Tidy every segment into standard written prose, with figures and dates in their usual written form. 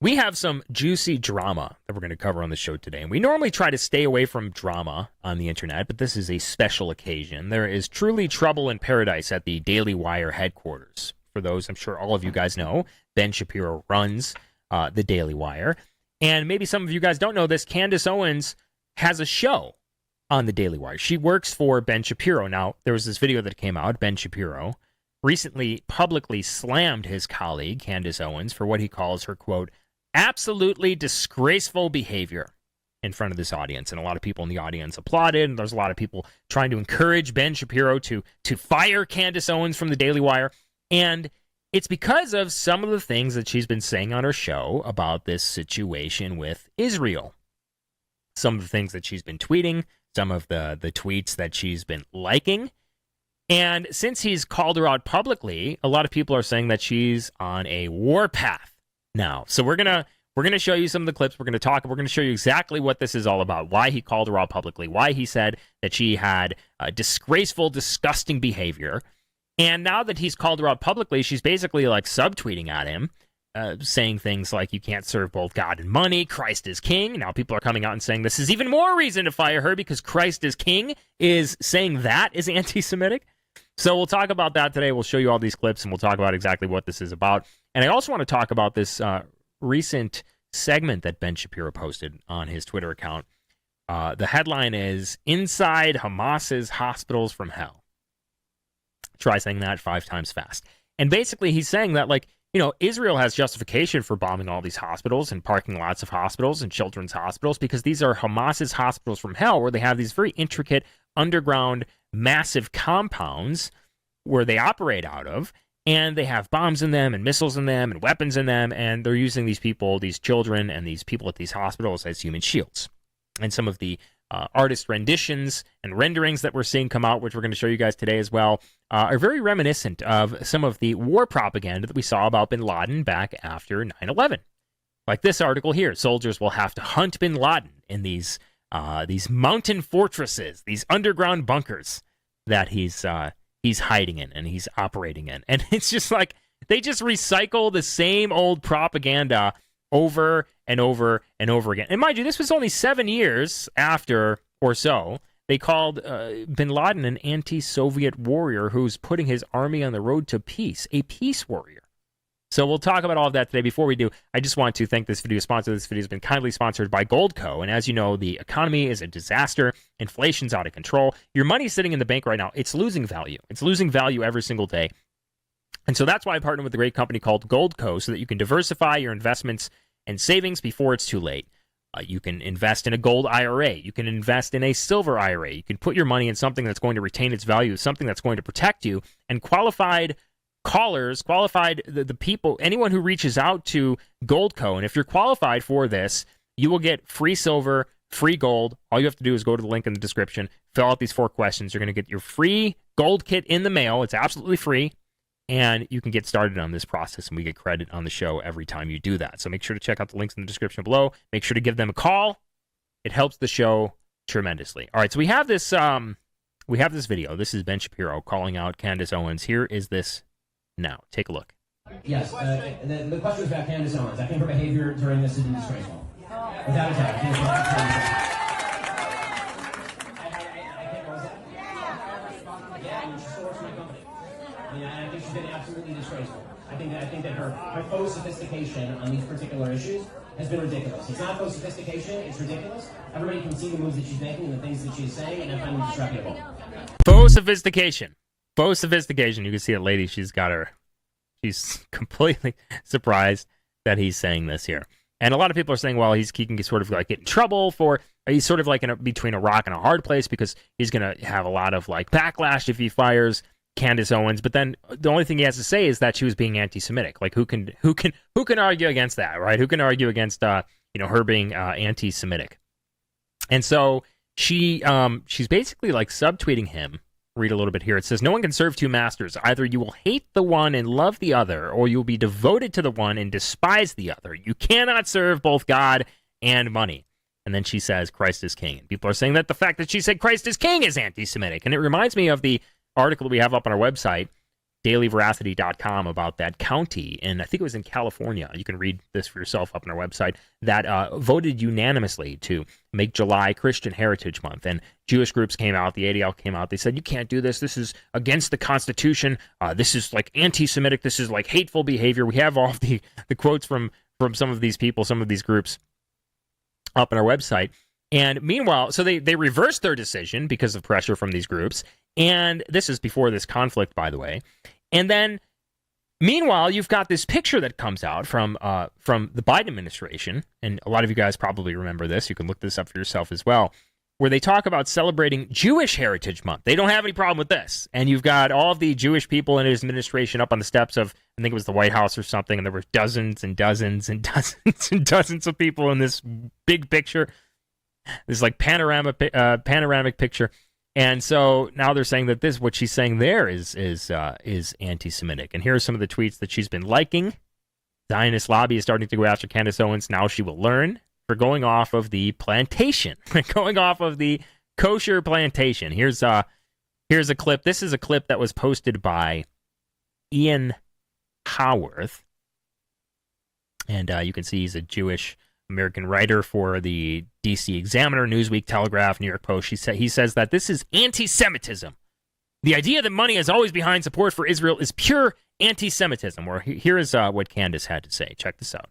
We have some juicy drama that we're going to cover on the show today. And we normally try to stay away from drama on the internet, but this is a special occasion. There is truly trouble in paradise at the Daily Wire headquarters. For those, I'm sure all of you guys know, Ben Shapiro runs the Daily Wire. And maybe some of you guys don't know this, Candace Owens has a show on the Daily Wire. She works for Ben Shapiro. Now, there was this video that came out. Ben Shapiro recently publicly slammed his colleague, Candace Owens, for what he calls her, quote, absolutely disgraceful behavior in front of this audience. And a lot of people in the audience applauded. And there's a lot of people trying to encourage Ben Shapiro to fire Candace Owens from the Daily Wire. And it's because of some of the things that she's been saying on her show about this situation with Israel. Some of the things that she's been tweeting, some of the tweets that she's been liking. And since he's called her out publicly, a lot of people are saying that she's on a warpath now. So we're gonna show you some of the clips. We're gonna show you exactly what this is all about, why he called her out publicly, why he said that she had disgraceful, disgusting behavior. And now that he's called her out publicly, she's basically like subtweeting at him, saying things like, you can't serve both God and money, Christ is king. Now people are coming out and saying this is even more reason to fire her because Christ is king is saying that is anti-Semitic. So we'll talk about that today. We'll show you all these clips, and we'll talk about exactly what this is about. And I also want to talk about this recent segment that Ben Shapiro posted on his Twitter account. The headline is, Inside Hamas's Hospitals from Hell. Try saying that 5 times fast. And basically he's saying that, like, you know, Israel has justification for bombing all these hospitals and parking lots of hospitals and children's hospitals because these are Hamas's hospitals from hell, where they have these very intricate underground massive compounds where they operate out of, and they have bombs in them and missiles in them and weapons in them, and they're using these people, these children, and these people at these hospitals as human shields. And some of the artist renditions and renderings that we're seeing come out, which we're going to show you guys today as well, are very reminiscent of some of the war propaganda that we saw about bin Laden back after 9/11. Like this article here, soldiers will have to hunt bin Laden in these mountain fortresses, these underground bunkers that he's hiding in and he's operating in. And it's just like they just recycle the same old propaganda over and over and over again. And mind you, this was only 7 years after or so they called bin Laden an anti-Soviet warrior who's putting his army on the road to peace, a peace warrior. So we'll talk about all of that today. Before we do, I just want to thank this video sponsor. This video has been kindly sponsored by Goldco. And as you know, the economy is a disaster. Inflation's out of control. Your money's sitting in the bank right now. It's losing value. It's losing value every single day. And so that's why I partnered with a great company called Goldco, so that you can diversify your investments and savings before it's too late. You can invest in a gold IRA. You can invest in a silver IRA. You can put your money in something that's going to retain its value, something that's going to protect you. And qualified callers, the people, anyone who reaches out to Goldco, and if you're qualified for this, you will get free silver, free gold. All you have to do is go to the link in the description, fill out these 4 questions. You're going to get your free gold kit in the mail. It's absolutely free, and you can get started on this process, and we get credit on the show every time you do that. So make sure to check out the links in the description below. Make sure to give them a call. It helps the show tremendously. All right, so we have this video. This is Ben Shapiro calling out Candace Owens. Here is this now. Take a look. Yes, the question was about Candace Owens. I think her behavior during this is disgraceful. Without a doubt. I think she's been absolutely disgraceful. I think that her faux sophistication on these particular issues has been ridiculous. It's not faux sophistication, it's ridiculous. Everybody can see the moves that she's making and the things that she's saying, and I find them disreputable. Faux sophistication. Faux sophistication. You can see that lady, she's completely surprised that he's saying this here. And a lot of people are saying, well, he can sort of like get in trouble he's sort of like between a rock and a hard place because he's going to have a lot of like backlash if he fires Candace Owens. But then the only thing he has to say is that she was being anti-Semitic. Like who can argue against that, right? Who can argue against her being anti-Semitic? And so she's basically like subtweeting him. Read a little bit here. It says, no one can serve 2 masters. Either you will hate the one and love the other, or you will be devoted to the one and despise the other. You cannot serve both God and money. And then she says, Christ is king. And people are saying that the fact that she said Christ is king is anti-Semitic. And it reminds me of the article that we have up on our website dailyveracity.com about that county, and I think it was in California. You can read this for yourself up on our website, that voted unanimously to make July Christian Heritage Month. And Jewish groups came out, the ADL came out, they said, you can't do this. This is against the Constitution. This is like anti-Semitic. This is like hateful behavior. We have all the quotes from some of these people, some of these groups up on our website. And meanwhile, so they reversed their decision because of pressure from these groups. And this is before this conflict, by the way. And then, meanwhile, you've got this picture that comes out from the Biden administration, and a lot of you guys probably remember this. You can look this up for yourself as well, where they talk about celebrating Jewish Heritage Month. They don't have any problem with this. And you've got all of the Jewish people in his administration up on the steps of, I think it was the White House or something, and there were dozens and dozens and dozens and dozens of people in this big picture, this like panoramic picture. And so now they're saying that what she's saying there is anti-Semitic. And here are some of the tweets that she's been liking. Zionist lobby is starting to go after Candace Owens. Now she will learn for going off of the plantation, going off of the kosher plantation. Here's a clip. This is a clip that was posted by Ian Howarth. And you can see he's a Jewish American writer for the DC Examiner, Newsweek, Telegraph, New York Post. He says that this is anti-Semitism. The idea that money is always behind support for Israel is pure anti-Semitism. Or here is what Candace had to say. Check this out.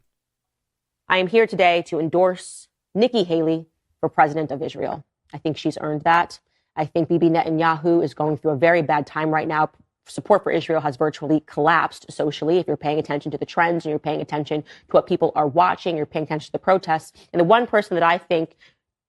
I am here today to endorse Nikki Haley for president of Israel. I think she's earned that. I think Bibi Netanyahu is going through a very bad time right now. Support for Israel has virtually collapsed socially. If you're paying attention to the trends and you're paying attention to what people are watching, you're paying attention to the protests. And the one person that I think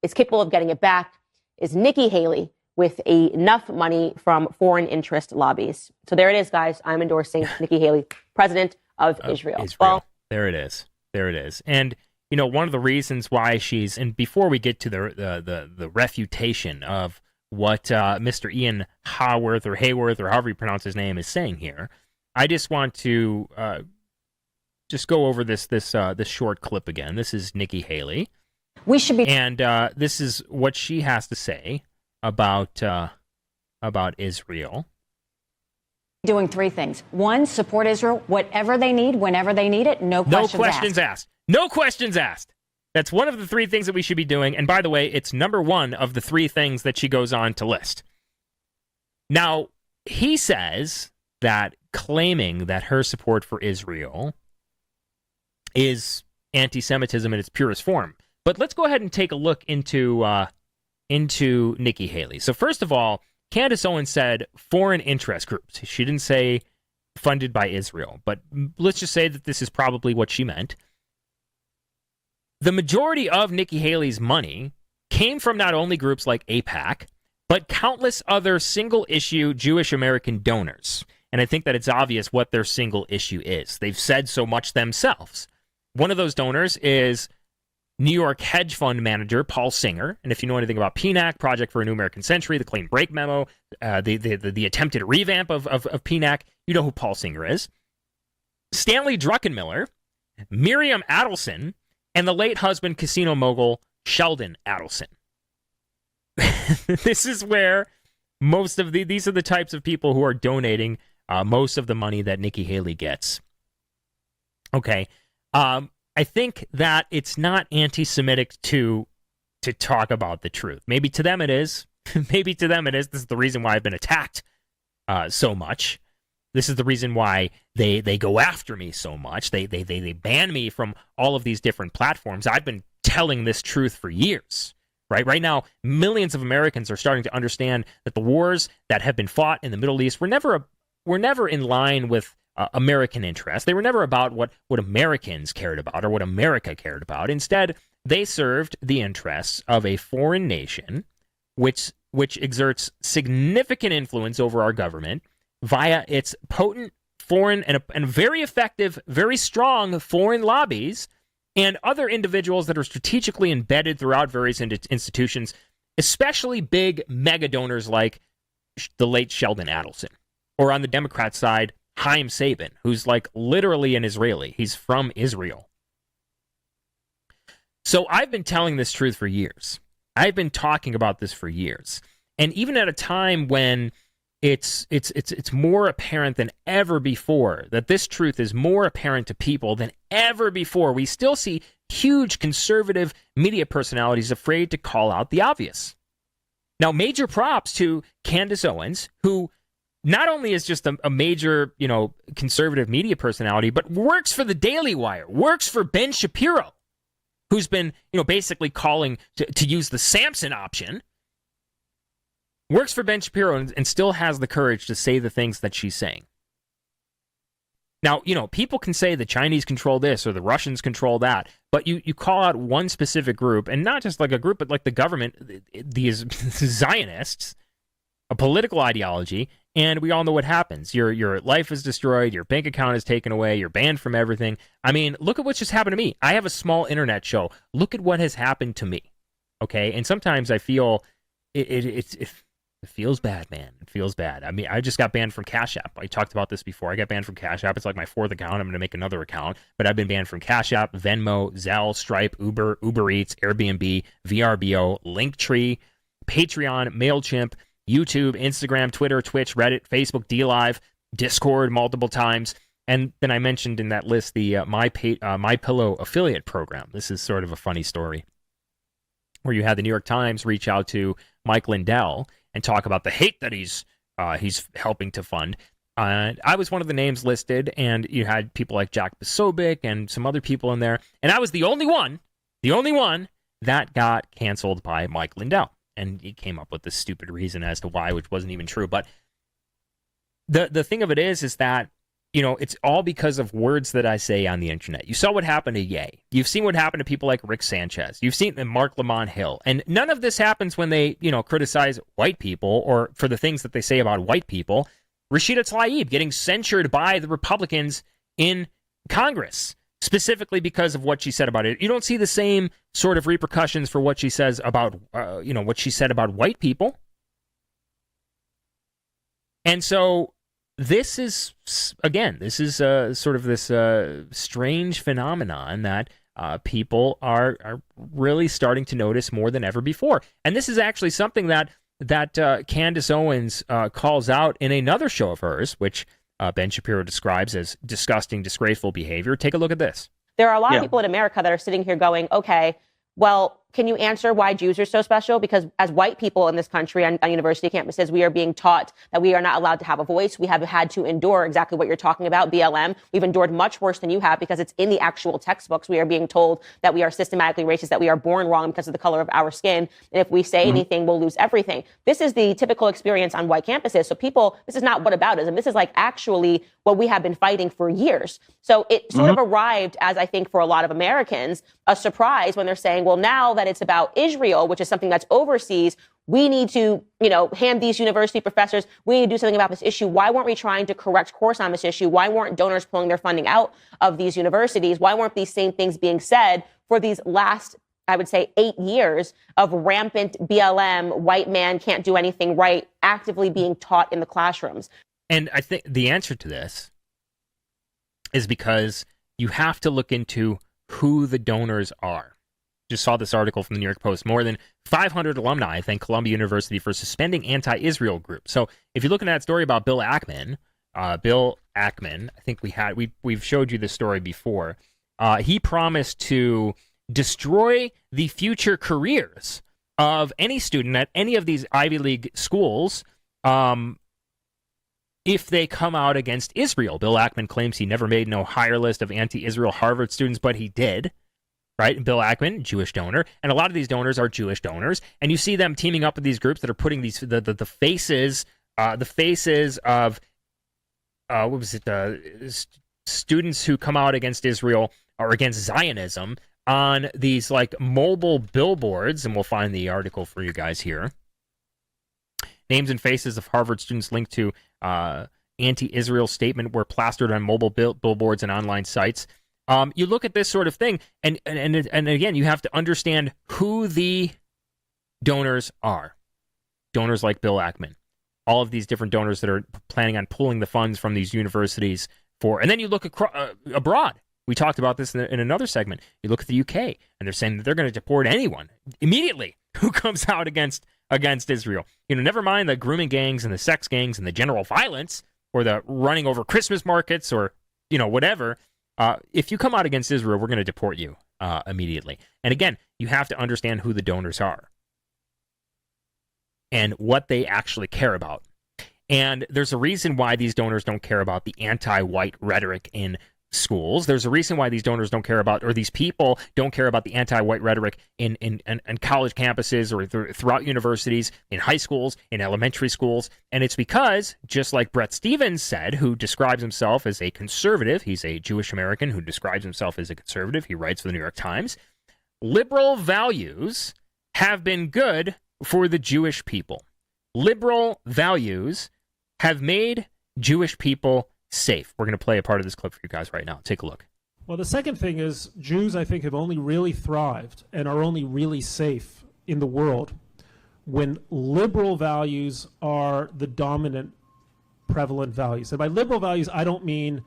is capable of getting it back is Nikki Haley, with enough money from foreign interest lobbies. So there it is, guys. I'm endorsing Nikki Haley, president of Israel. Well, there it is. There it is. And, you know, one of the reasons why and before we get to the refutation of what Mr. Ian Haworth or Hayworth or however you pronounce his name is saying here, I just want to just go over this short clip again. This is Nikki Haley. We should be, and this is what she has to say about Israel. Doing three things. One, support Israel, whatever they need, whenever they need it. No questions asked. No questions asked. That's one of the three things that we should be doing. And by the way, it's number one of the three things that she goes on to list. Now, he says that claiming that her support for Israel is anti-Semitism in its purest form. But let's go ahead and take a look into Nikki Haley. So first of all, Candace Owens said foreign interest groups. She didn't say funded by Israel, but let's just say that this is probably what she meant. The majority of Nikki Haley's money came from not only groups like AIPAC, but countless other single-issue Jewish American donors. And I think that it's obvious what their single issue is. They've said so much themselves. One of those donors is New York hedge fund manager Paul Singer. And if you know anything about PNAC, Project for a New American Century, the Clean Break Memo, the attempted revamp of PNAC, you know who Paul Singer is. Stanley Druckenmiller, Miriam Adelson, and the late husband, casino mogul Sheldon Adelson. This is where these are the types of people who are donating most of the money that Nikki Haley gets. Okay. I think that it's not anti-Semitic to talk about the truth. Maybe to them it is. Maybe to them it is. This is the reason why I've been attacked so much. This is the reason why they go after me so much. They ban me from all of these different platforms. I've been telling this truth for years. Right now, millions of Americans are starting to understand that the wars that have been fought in the Middle East were never in line with American interests. They were never about what Americans cared about or what America cared about. Instead, they served the interests of a foreign nation, which exerts significant influence over our government via its potent foreign and very effective, very strong foreign lobbies and other individuals that are strategically embedded throughout various institutions, especially big mega donors like the late Sheldon Adelson. Or on the Democrat side, Chaim Sabin, who's like literally an Israeli. He's from Israel. So I've been telling this truth for years. I've been talking about this for years. And even at a time when it's more apparent than ever before that this truth is more apparent to people than ever before. We still see huge conservative media personalities afraid to call out the obvious. Now, major props to Candace Owens, who not only is just a major, conservative media personality, but works for the Daily Wire, works for Ben Shapiro, who's been, basically calling to use the Samson option, works for Ben Shapiro and still has the courage to say the things that she's saying. Now, people can say the Chinese control this or the Russians control that, but you call out one specific group, and not just like a group, but like the government, these Zionists, a political ideology, and we all know what happens. Your life is destroyed, your bank account is taken away, you're banned from everything. I mean, look at what just happened to me. I have a small internet show. Look at what has happened to me, okay? And sometimes I feel it feels bad, man. It feels bad. I mean, I just got banned from Cash App. I talked about this before. I got banned from Cash App. It's like my fourth account. I'm going to make another account. But I've been banned from Cash App, Venmo, Zelle, Stripe, Uber Eats, Airbnb, VRBO, Linktree, Patreon, MailChimp, YouTube, Instagram, Twitter, Twitch, Reddit, Facebook, DLive, Discord multiple times. And then I mentioned in that list the My Pillow affiliate program. This is sort of a funny story where you had the New York Times reach out to Mike Lindell and talk about the hate that he's helping to fund. I was one of the names listed, and you had people like Jack Posobiec and some other people in there, and I was the only one that got canceled by Mike Lindell. And he came up with this stupid reason as to why, which wasn't even true. But the thing of it is that, it's all because of words that I say on the internet. You saw what happened to Ye. You've seen what happened to people like Rick Sanchez. You've seen Mark Lamont Hill. And none of this happens when they, criticize white people or for the things that they say about white people. Rashida Tlaib getting censured by the Republicans in Congress, specifically because of what she said about it. You don't see the same sort of repercussions for what she says about, what she said about white people. And so this is sort of this strange phenomenon that people are really starting to notice more than ever before. And this is actually something that Candace Owens calls out in another show of hers, which Ben Shapiro describes as disgusting, disgraceful behavior. Take a look at this. There are a lot of people in America that are sitting here going, okay, well, can you answer why Jews are so special? Because as white people in this country on university campuses, we are being taught that we are not allowed to have a voice. We have had to endure exactly what you're talking about, BLM. We've endured much worse than you have because it's in the actual textbooks. We are being told that we are systematically racist, that we are born wrong because of the color of our skin. And if we say anything, we'll lose everything. This is the typical experience on white campuses. So this is not whataboutism. This is like actually what we have been fighting for years. So it sort of arrived as, I think, for a lot of Americans, a surprise when they're saying, well, now that it's about Israel, which is something that's overseas, we need to, hand these university professors, we need to do something about this issue. Why weren't we trying to correct course on this issue? Why weren't donors pulling their funding out of these universities? Why weren't these same things being said for these last, I would say, 8 years of rampant BLM, white man can't do anything right, actively being taught in the classrooms? And I think the answer to this is because you have to look into who the donors are. Just saw this article from the New York Post. More than 500 alumni thank Columbia University for suspending anti-Israel groups. So if you're looking at that story about Bill Ackman, I think we've showed you this story before. He promised to destroy the future careers of any student at any of these Ivy League schools if they come out against Israel. Bill Ackman claims he never made no hire list of anti-Israel Harvard students, but he did. Right? And Bill Ackman, Jewish donor, and a lot of these donors are Jewish donors, and you see them teaming up with these groups that are putting these the faces of students who come out against Israel or against Zionism on these like mobile billboards, and we'll find the article for you guys here. Names and faces of Harvard students linked to anti-Israel statement were plastered on mobile billboards and online sites. You look at this sort of thing, and again, you have to understand who the donors are. Donors like Bill Ackman, all of these different donors that are planning on pulling the funds from these universities for. And then you look abroad. We talked about this in another segment. You look at the UK, and they're saying that they're going to deport anyone immediately who comes out against Israel. Never mind the grooming gangs and the sex gangs and the general violence or the running over Christmas markets or, whatever. If you come out against Israel, we're going to deport you immediately. And again, you have to understand who the donors are and what they actually care about. And there's a reason why these donors don't care about the anti-white rhetoric in schools. There's a reason why these donors don't care about, or these people don't care about the anti-white rhetoric in college campuses or throughout universities, in high schools, in elementary schools. And it's because, just like Bret Stephens said, who describes himself as a conservative, he's a Jewish American who describes himself as a conservative, he writes for the New York Times, liberal values have been good for the Jewish people. Liberal values have made Jewish people safe. We're going to play a part of this clip for you guys right now. Take a look. Well, the second thing is Jews, I think, have only really thrived and are only really safe in the world when liberal values are the dominant, prevalent values. And by liberal values, I don't mean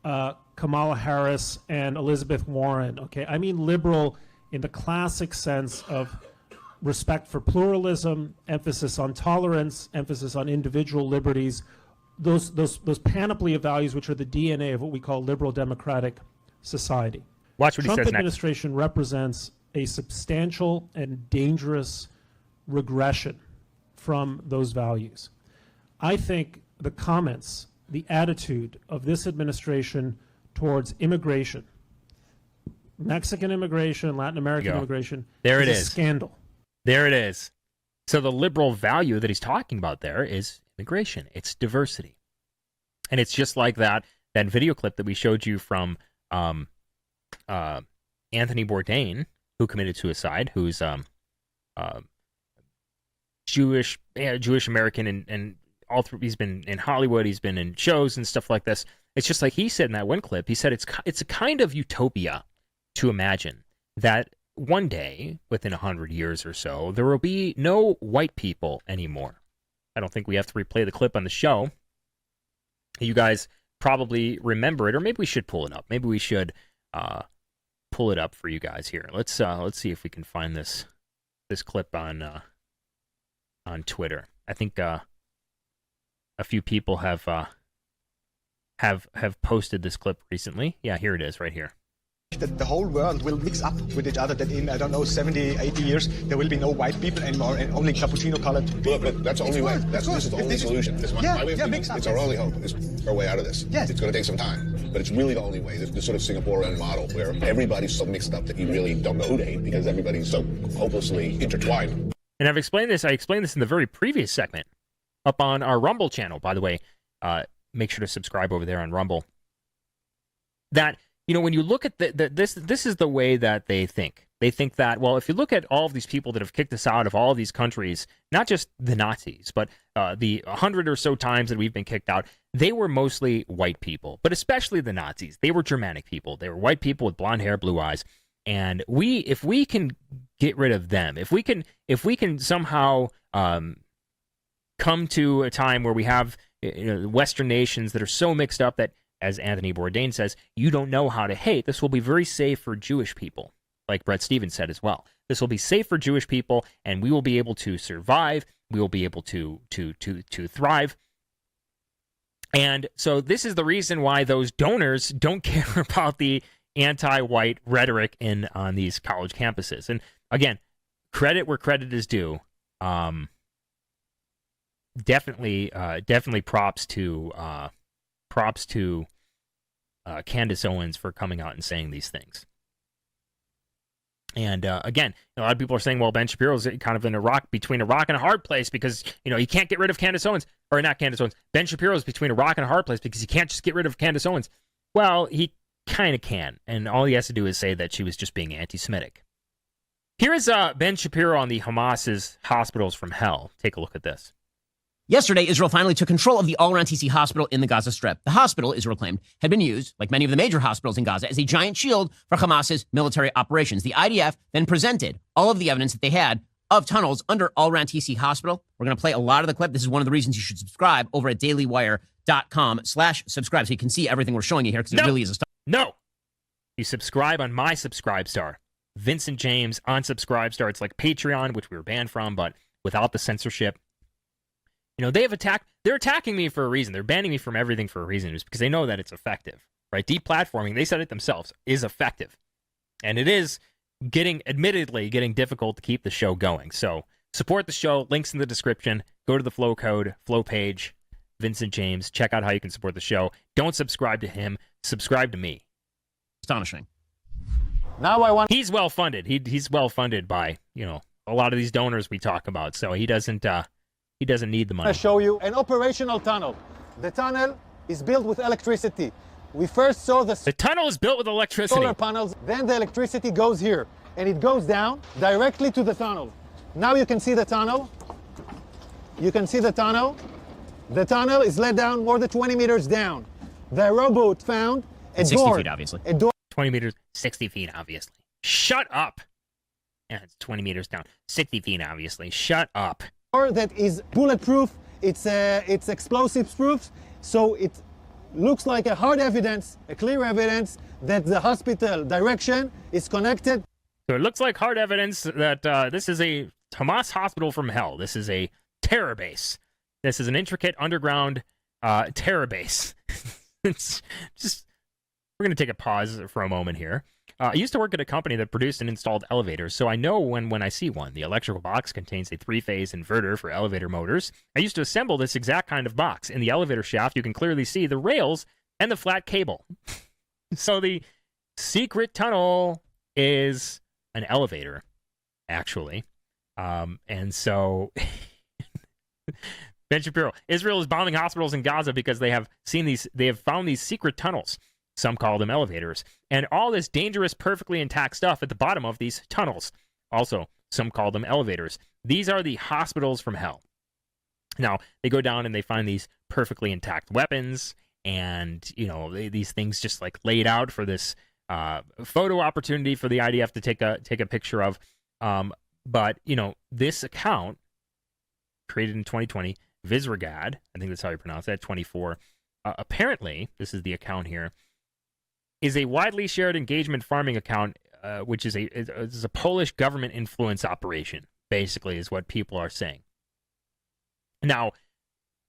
Kamala Harris and Elizabeth Warren, okay? I mean liberal in the classic sense of respect for pluralism, emphasis on tolerance, emphasis on individual liberties, those panoply of values which are the DNA of what we call liberal democratic society. Watch what he says next. Trump administration represents a substantial and dangerous regression from those values. I think the comments, the attitude of this administration towards immigration, Mexican immigration, Latin American immigration, there is it a is. Scandal. There it is. So the liberal value that he's talking about there is immigration. It's diversity. And it's just like that video clip that we showed you from Anthony Bourdain, who committed suicide, who's Jewish American, and all through, he's been in Hollywood, he's been in shows and stuff like this. It's just like he said in that one clip, he said it's a kind of utopia to imagine that one day, within 100 years or so, there will be no white people anymore. I don't think we have to replay the clip on the show. You guys probably remember it, or maybe we should pull it up. Maybe we should pull it up for you guys here. Let's see if we can find this clip on Twitter. I think a few people have posted this clip recently. Yeah, here it is, right here. That the whole world will mix up with each other, that in, 70, 80 years, there will be no white people anymore and only cappuccino-colored people. But that's the only way. This is the only solution. It's my way of thinking. It's our only hope. It's our way out of this. Yes. It's going to take some time, but it's really the only way. This sort of Singaporean model where everybody's so mixed up that you really don't know who to hate because everybody's so hopelessly intertwined. And I've explained this. I explained this in the very previous segment up on our Rumble channel, by the way. Make sure to subscribe over there on Rumble. That, when you look at this is the way that they think. They think that, well, if you look at all of these people that have kicked us out of all of these countries, not just the Nazis, but the 100 or so times that we've been kicked out, they were mostly white people, but especially the Nazis. They were Germanic people. They were white people with blonde hair, blue eyes. And if we can get rid of them, if we can somehow come to a time where we have Western nations that are so mixed up that, as Anthony Bourdain says, you don't know how to hate, this will be very safe for Jewish people, like Bret Stephens said as well. This will be safe for Jewish people, and we will be able to survive. We will be able to thrive. And so this is the reason why those donors don't care about the anti-white rhetoric on these college campuses. And again, credit where credit is due. Definitely props to Candace Owens for coming out and saying these things. And again, a lot of people are saying, well, Ben Shapiro's kind of between a rock and a hard place because, he can't get rid of Candace Owens. Or not Candace Owens. Ben Shapiro's between a rock and a hard place because he can't just get rid of Candace Owens. Well, he kind of can. And all he has to do is say that she was just being anti-Semitic. Here is Ben Shapiro on the Hamas's hospitals from hell. Take a look at this. Yesterday, Israel finally took control of the Al-Ran TC hospital in the Gaza Strip. The hospital, Israel claimed, had been used, like many of the major hospitals in Gaza, as a giant shield for Hamas's military operations. The IDF then presented all of the evidence that they had of tunnels under Al-Ran TC hospital. We're going to play a lot of the clip. This is one of the reasons you should subscribe over at dailywire.com/subscribe so you can see everything we're showing you here because it really is a stuff. No. You subscribe on my Subscribe Star. Vincent James on Subscribestar. It's like Patreon, which we were banned from, but without the censorship. You know, they're attacking me for a reason. They're banning me from everything for a reason. It's because they know that it's effective, right? Deplatforming, they said it themselves, is effective. And it is admittedly getting difficult to keep the show going. So support the show. Links in the description. Go to the Flow code, Flow page, Vincent James. Check out how you can support the show. Don't subscribe to him. Subscribe to me. Astonishing. Now I want. He's well funded. He's well funded by, you know, a lot of these donors we talk about. So he doesn't need the money. I show you an operational tunnel. The tunnel is built with electricity. We first saw the tunnel is built with electricity. Solar panels. Then the electricity goes here, and it goes down directly to the tunnel. Now you can see the tunnel. You can see the tunnel. The tunnel is let down more than 20 meters down. The rowboat found a 60 door. feet, obviously. A door. 20 meters, 60 feet, obviously. Shut up. Yeah, it's 20 meters down. 60 feet, obviously. Shut up. That is bulletproof. It's explosives proof. So it looks like a hard evidence, a clear evidence that the hospital direction is connected. So it looks like hard evidence that this is a Hamas hospital from hell. This is a terror base. This is an intricate underground terror base. It's just, we're going to take a pause for a moment here. I used to work at a company that produced and installed elevators, so I know when I see one. The electrical box contains a three-phase inverter for elevator motors. I used to assemble this exact kind of box. In the elevator shaft, you can clearly see the rails and the flat cable. So the secret tunnel is an elevator, actually. And so Ben Shapiro, Israel is bombing hospitals in Gaza because they have found these secret tunnels. Some call them elevators. And all this dangerous, perfectly intact stuff at the bottom of these tunnels. Also, some call them elevators. These are the hospitals from hell. Now, they go down and they find these perfectly intact weapons and, you know, these things just like laid out for this photo opportunity for the IDF to take a picture of. But, you know, this account created in 2020, Visregad, I think that's how you pronounce that, 24. Apparently, this is the account here, is a widely shared engagement farming account, which is a Polish government influence operation, basically, is what people are saying. Now,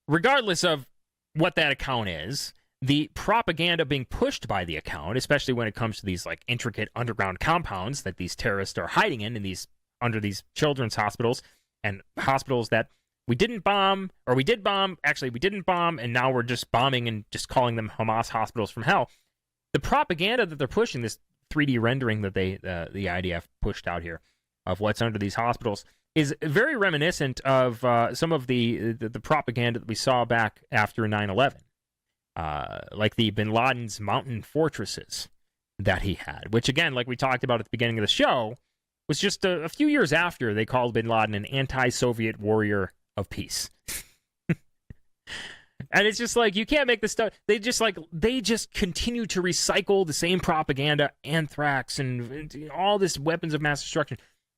regardless of what that account is, the propaganda being pushed by the account, especially when it comes to these like intricate underground compounds that these terrorists are hiding in these under these children's hospitals and hospitals that we didn't bomb, or we did bomb. Actually, we didn't bomb, and now we're just bombing and just calling them Hamas hospitals from hell. The propaganda that they're pushing, this 3D rendering that the IDF pushed out here of what's under these hospitals, is very reminiscent of some of the propaganda that we saw back after 9/11, like the Bin Laden's mountain fortresses that he had, which again, like we talked about at the beginning of the show, was just a few years after they called Bin Laden an anti-Soviet warrior of peace. And it's just like, you can't make this stuff. They just continue to recycle the same propaganda, anthrax and all this weapons of mass destruction.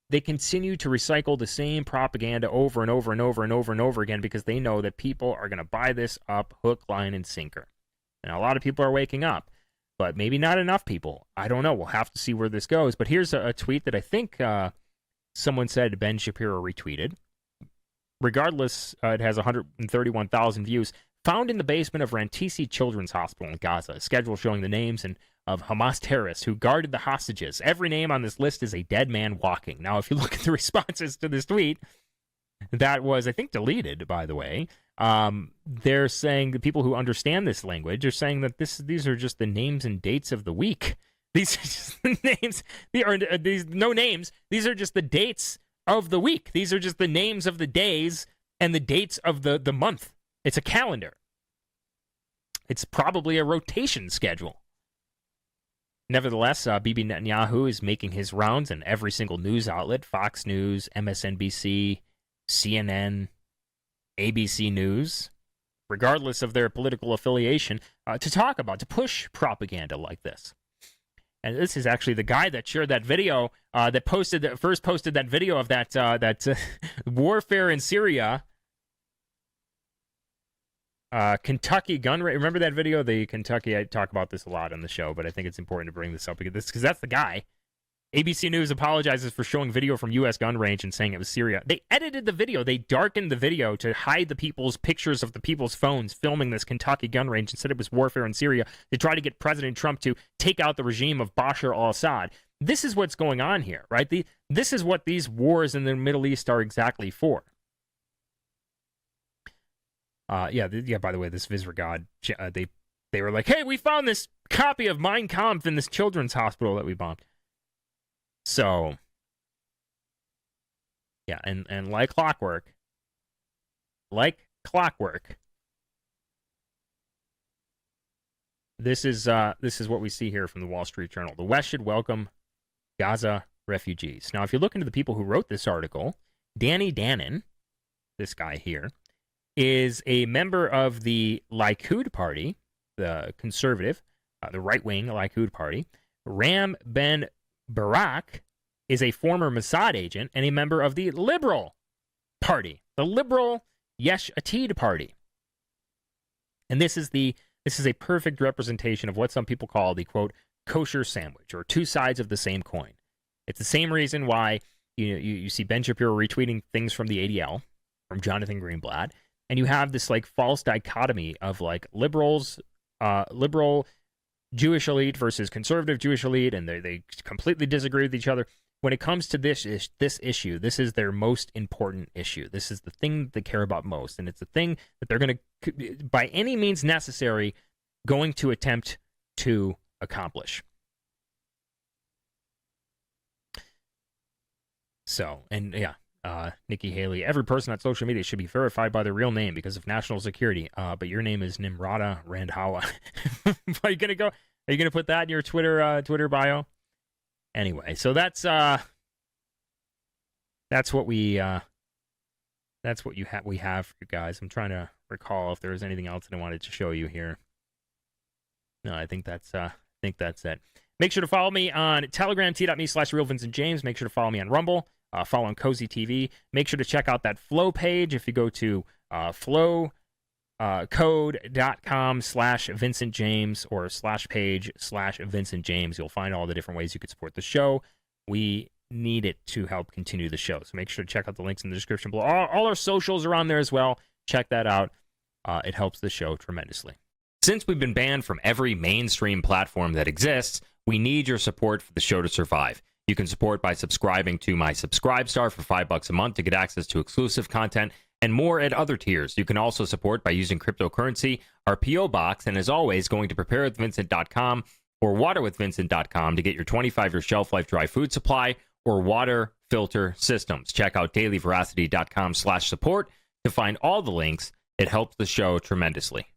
They continue to recycle the same propaganda over and over and over and over and over again because they know that people are going to buy this up hook, line, and sinker. And a lot of people are waking up, but maybe not enough people. I don't know. We'll have to see where this goes. But here's a tweet that I think someone said Ben Shapiro retweeted. Regardless, it has 131,000 views. Found in the basement of Rantisi Children's Hospital in Gaza. A schedule showing the names of Hamas terrorists who guarded the hostages. Every name on this list is a dead man walking. Now, if you look at the responses to this tweet, that was, I think, deleted, by the way. They're saying, the people who understand this language are saying that these are just the names and dates of the week. These are just the names. These no names. These are just the dates of the week. These are just the names of the days and the dates of the month. It's a calendar. It's probably a rotation schedule. Nevertheless, Bibi Netanyahu is making his rounds in every single news outlet: Fox News, MSNBC, CNN, ABC News, regardless of their political affiliation, to push propaganda like this. And this is actually the guy that shared that video, first posted that video of that warfare in Syria. Kentucky gun rate. Remember that video? The Kentucky, I talk about this a lot on the show, but I think it's important to bring this up because that's the guy ABC News apologizes for showing video from U.S. gun range and saying it was Syria. They edited the video. They darkened the video to hide the people's pictures of the people's phones filming this Kentucky gun range and said it was warfare in Syria to try to get President Trump to take out the regime of Bashar al-Assad. This is what's going on here, right? This is what these wars in the Middle East are exactly for. By the way, this Visregard, they were like, hey, we found this copy of Mein Kampf in this children's hospital that we bombed. So, yeah, and like clockwork, this is what we see here from the Wall Street Journal. The West should welcome Gaza refugees. Now, if you look into the people who wrote this article, Danny Danon, this guy here, is a member of the Likud party, the conservative, the right-wing Likud party. Ram Ben Barak is a former Mossad agent and a member of the Liberal Party, the Liberal Yesh Atid Party. And this is a perfect representation of what some people call the, quote, kosher sandwich, or two sides of the same coin. It's the same reason why you see Ben Shapiro retweeting things from the ADL, from Jonathan Greenblatt, and you have this like false dichotomy of like liberal Jewish elite versus conservative Jewish elite, and they completely disagree with each other. When it comes to this issue, this is their most important issue. This is the thing they care about most, and it's the thing that they're going to, by any means necessary, going to attempt to accomplish. So, and yeah, Nikki Haley, every person on social media should be verified by their real name because of national security. But your name is Nimrata Randhawa. Are you gonna put that in your Twitter bio? Anyway, so that's what we have for you guys. I'm trying to recall if there was anything else that I wanted to show you here. No, I think that's it. Make sure to follow me on Telegram, t.me/RealVincentJames. Make sure to follow me on Rumble. Follow on Cozy TV. Make sure to check out that Flow page. If you go to flowcode.com/VincentJames or /page/VincentJames, you'll find all the different ways you could support the show. We need it to help continue the show. So make sure to check out the links in the description below. All our socials are on there as well. Check that out. It helps the show tremendously. Since we've been banned from every mainstream platform that exists, we need your support for the show to survive. You can support by subscribing to my Subscribestar for $5 a month to get access to exclusive content and more at other tiers. You can also support by using cryptocurrency, our P.O. Box, and as always, going to preparewithvincent.com or waterwithvincent.com to get your 25-year shelf life dry food supply or water filter systems. Check out dailyveracity.com/support to find all the links. It helps the show tremendously.